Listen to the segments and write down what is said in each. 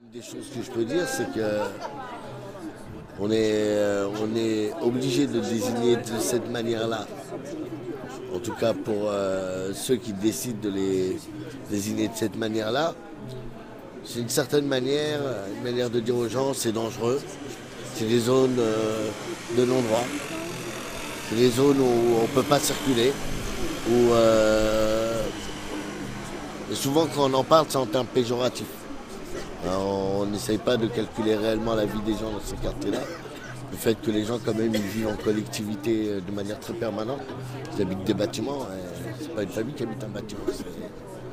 Une des choses que je peux dire, c'est que on est obligé de désigner de cette manière-là. En tout cas pour ceux qui décident de les désigner de cette manière-là. C'est une manière de dire aux gens c'est dangereux. C'est des zones de non-droit. C'est des zones où on ne peut pas circuler. Où et souvent quand on en parle, c'est en termes péjoratifs. Alors, on n'essaye pas de calculer réellement la vie des gens dans ces quartiers-là. Le fait que les gens quand même ils vivent en collectivité de manière très permanente. Ils habitent des bâtiments. C'est pas une famille qui habite un bâtiment.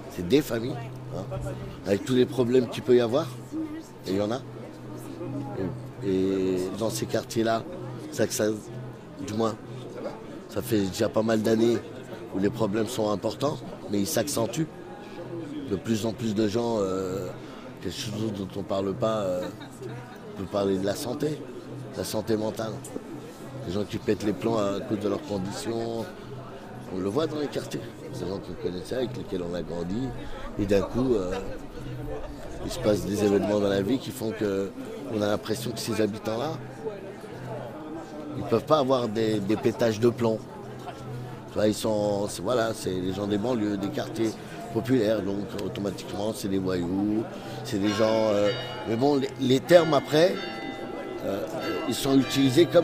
C'est des familles. Hein, avec tous les problèmes qu'il peut y avoir. Et il y en a. Et dans ces quartiers-là, du moins, ça fait déjà pas mal d'années où les problèmes sont importants, mais ils s'accentuent. De plus en plus de gens, quelque chose dont on ne parle pas, on peut parler de la santé mentale. Les gens qui pètent les plombs à cause de leurs conditions, on le voit dans les quartiers. Des gens qu'on connaissait, avec lesquels on a grandi, et d'un coup, il se passe des événements dans la vie qui font qu'on a l'impression que ces habitants-là, ils ne peuvent pas avoir des pétages de plomb. Ils sont, c'est les gens des banlieues, des quartiers populaires, donc automatiquement c'est des voyous, c'est des gens. Mais bon, les termes après, ils sont utilisés comme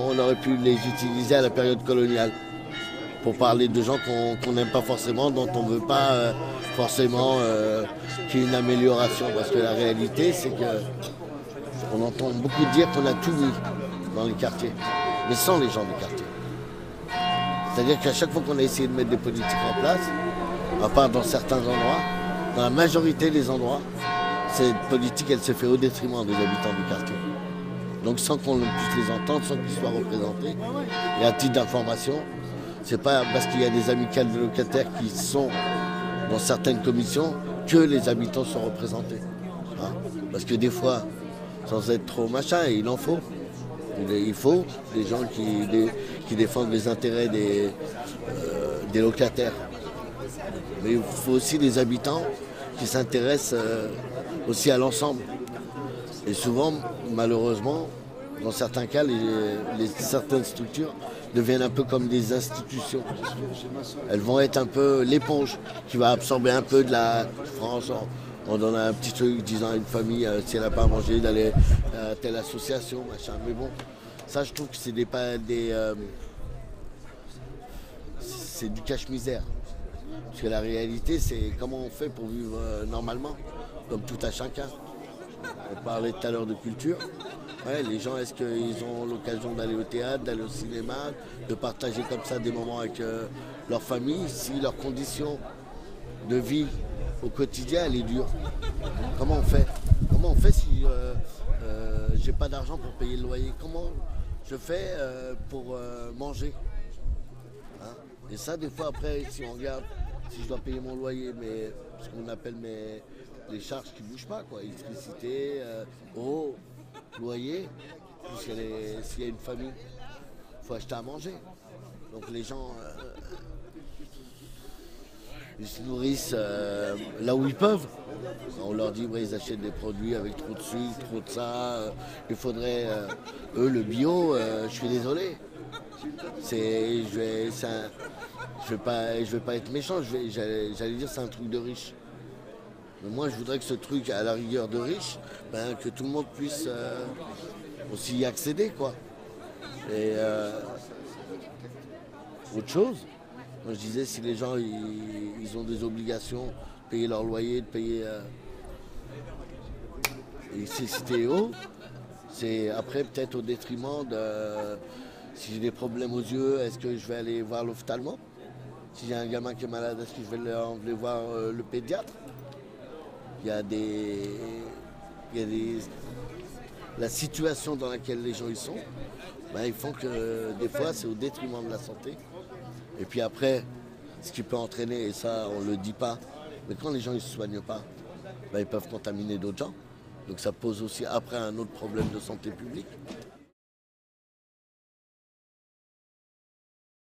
on aurait pu les utiliser à la période coloniale, pour parler de gens qu'on n'aime pas forcément, dont on ne veut pas forcément qu'il y ait une amélioration. Parce que la réalité, c'est qu'on entend beaucoup dire qu'on a tout mis dans les quartiers, mais sans les gens des quartiers. C'est-à-dire qu'à chaque fois qu'on a essayé de mettre des politiques en place, à part dans certains endroits, dans la majorité des endroits, cette politique, elle se fait au détriment des habitants du quartier. Donc sans qu'on puisse les entendre, sans qu'ils soient représentés. Et à titre d'information, c'est pas parce qu'il y a des amicales de locataires qui sont dans certaines commissions que les habitants sont représentés. Hein, parce que des fois, sans être trop machin, il en faut. Il faut des gens qui défendent les intérêts des locataires. Mais il faut aussi des habitants qui s'intéressent aussi à l'ensemble. Et souvent, malheureusement, dans certains cas, certaines structures deviennent un peu comme des institutions. Elles vont être un peu l'éponge qui va absorber un peu de la France. On donne un petit truc disant à une famille, si elle n'a pas à manger, d'aller à telle association, machin. Mais bon, ça je trouve que c'est c'est du cache-misère. Parce que la réalité, c'est comment on fait pour vivre normalement, comme tout à chacun. On parlait tout à l'heure de culture. Ouais, les gens, est-ce qu'ils ont l'occasion d'aller au théâtre, d'aller au cinéma, de partager comme ça des moments avec leur famille, si leurs conditions de vie au quotidien, elle est dure? Comment on fait? Comment on fait si j'ai pas d'argent pour payer le loyer? Comment je fais pour manger? Hein, et ça, des fois, après, si on regarde, si je dois payer mon loyer, mais ce qu'on appelle les charges qui ne bougent pas, quoi, électricité, eau, loyer, s'il y a une famille, il faut acheter à manger. Donc les gens, ils se nourrissent là où ils peuvent. On leur dit, ouais, ils achètent des produits avec trop de sucre, trop de ça. Il faudrait, eux, le bio, je suis désolé. Je vais pas être méchant, j'allais dire c'est un truc de riche. Mais moi je voudrais que ce truc, à la rigueur de riche, que tout le monde puisse aussi y accéder, quoi. Et autre chose, moi je disais si les gens ils ont des obligations, de payer leur loyer, de payer l'électricité et eau, c'est après peut-être au détriment de si j'ai des problèmes aux yeux, est-ce que je vais aller voir l'ophtalmo? Si j'ai un gamin qui est malade, est-ce que je vais aller voir le pédiatre? Il y a la situation dans laquelle les gens y sont, ils font que des fois c'est au détriment de la santé. Et puis après, ce qui peut entraîner, et ça on ne le dit pas, mais quand les gens ne se soignent pas, ils peuvent contaminer d'autres gens. Donc ça pose aussi après un autre problème de santé publique.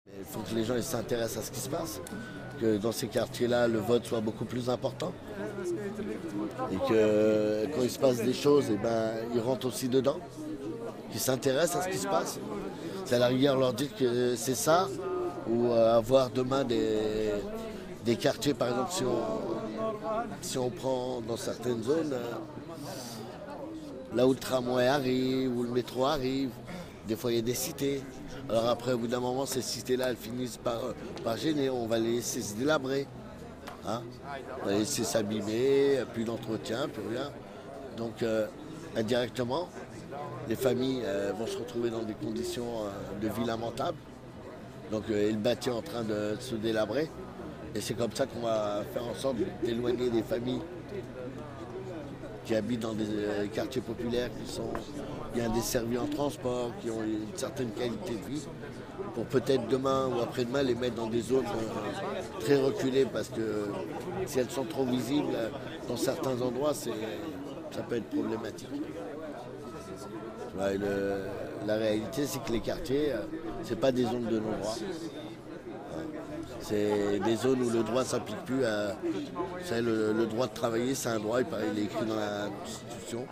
Il faut que les gens s'intéressent à ce qui se passe, que dans ces quartiers-là, le vote soit beaucoup plus important. Et que quand il se passe des choses, eh ben, ils rentrent aussi dedans, qu'ils s'intéressent à ce qui se passe. C'est à la rigueur leur dire que c'est ça, ou avoir demain des quartiers, par exemple, si on prend dans certaines zones, là où le tramway arrive, où le métro arrive, des fois il y a des cités. Alors après, au bout d'un moment, ces cités-là, elles finissent par gêner, on va les laisser se délabrer. Hein, on va les laisser s'abîmer, plus d'entretien, plus rien. Donc indirectement, les familles vont se retrouver dans des conditions de vie lamentables. Donc et le bâti est en train de se délabrer. Et c'est comme ça qu'on va faire en sorte d'éloigner des familles qui habitent dans des quartiers populaires qui sont bien desservis en transport, qui ont une certaine qualité de vie, pour peut-être demain ou après-demain les mettre dans des zones très reculées, parce que si elles sont trop visibles dans certains endroits, ça peut être problématique. Ouais, la réalité, c'est que les quartiers, c'est pas des zones de non-droit. C'est des zones où le droit ne s'applique plus. Vous savez, le droit de travailler, c'est un droit, il est écrit dans la Constitution.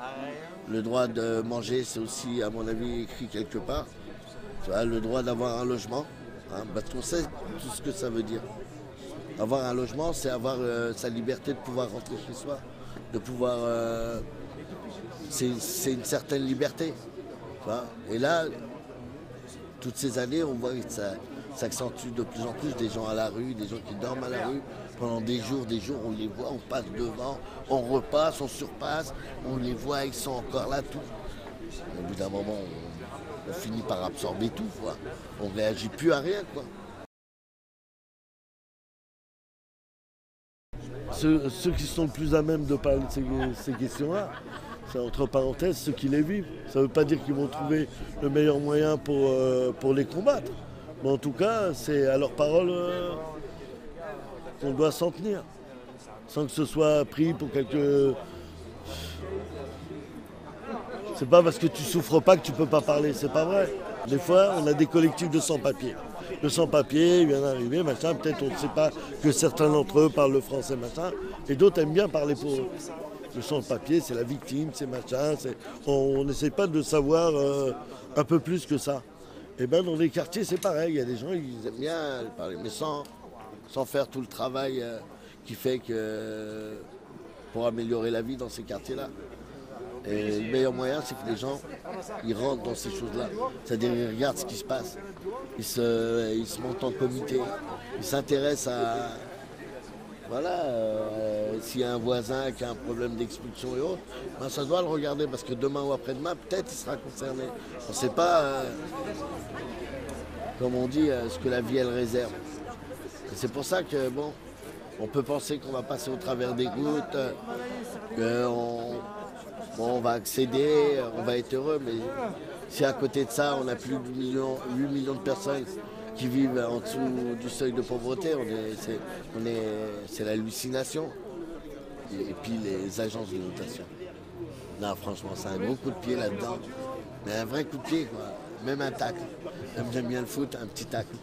Le droit de manger, c'est aussi, à mon avis, écrit quelque part. Tu vois, le droit d'avoir un logement, hein, parce qu'on sait tout ce que ça veut dire. Avoir un logement, c'est avoir sa liberté de pouvoir rentrer chez soi, de pouvoir... c'est une certaine liberté. Tu vois. Et là, toutes ces années, on voit que ça s'accentue de plus en plus, des gens à la rue, des gens qui dorment à la rue. Pendant des jours, on les voit, on passe devant, on repasse, on surpasse, on les voit, ils sont encore là, tout. Au bout d'un moment, on finit par absorber tout, quoi. On ne réagit plus à rien, quoi. Ceux qui sont le plus à même de parler de ces questions-là, c'est entre parenthèses ceux qui les vivent. Ça ne veut pas dire qu'ils vont trouver le meilleur moyen pour les combattre. Mais en tout cas, c'est à leur parole qu'on doit s'en tenir. Sans que ce soit pris pour quelque... C'est pas parce que tu souffres pas que tu peux pas parler, c'est pas vrai. Des fois, on a des collectifs de sans-papiers. Le sans-papier vient d'arriver, machin, peut-être on ne sait pas que certains d'entre eux parlent le français, machin, et d'autres aiment bien parler pour eux. Le sans-papier, c'est la victime, c'est machin, on n'essaie pas de savoir un peu plus que ça. Et bien dans les quartiers, c'est pareil, il y a des gens qui aiment bien parler, mais sans faire tout le travail qui fait que pour améliorer la vie dans ces quartiers-là. Et le meilleur moyen, c'est que les gens, ils rentrent dans ces choses-là. C'est-à-dire, ils regardent ce qui se passe. Ils se montent en comité. Ils s'intéressent à... Voilà, s'il y a un voisin qui a un problème d'expulsion et autres, ben ça doit le regarder, parce que demain ou après-demain, peut-être il sera concerné. On ne sait pas, comme on dit, ce que la vie, elle réserve. Et c'est pour ça que, bon, on peut penser qu'on va passer au travers des gouttes, on va accéder, on va être heureux, mais si à côté de ça, on a plus de 8 millions de personnes qui vivent en dessous du seuil de pauvreté, c'est l'hallucination. Et puis les agences de notation. Là, franchement, c'est un gros coup de pied là-dedans, mais un vrai coup de pied, quoi. Même un tacle. J'aime bien le foot, un petit tacle.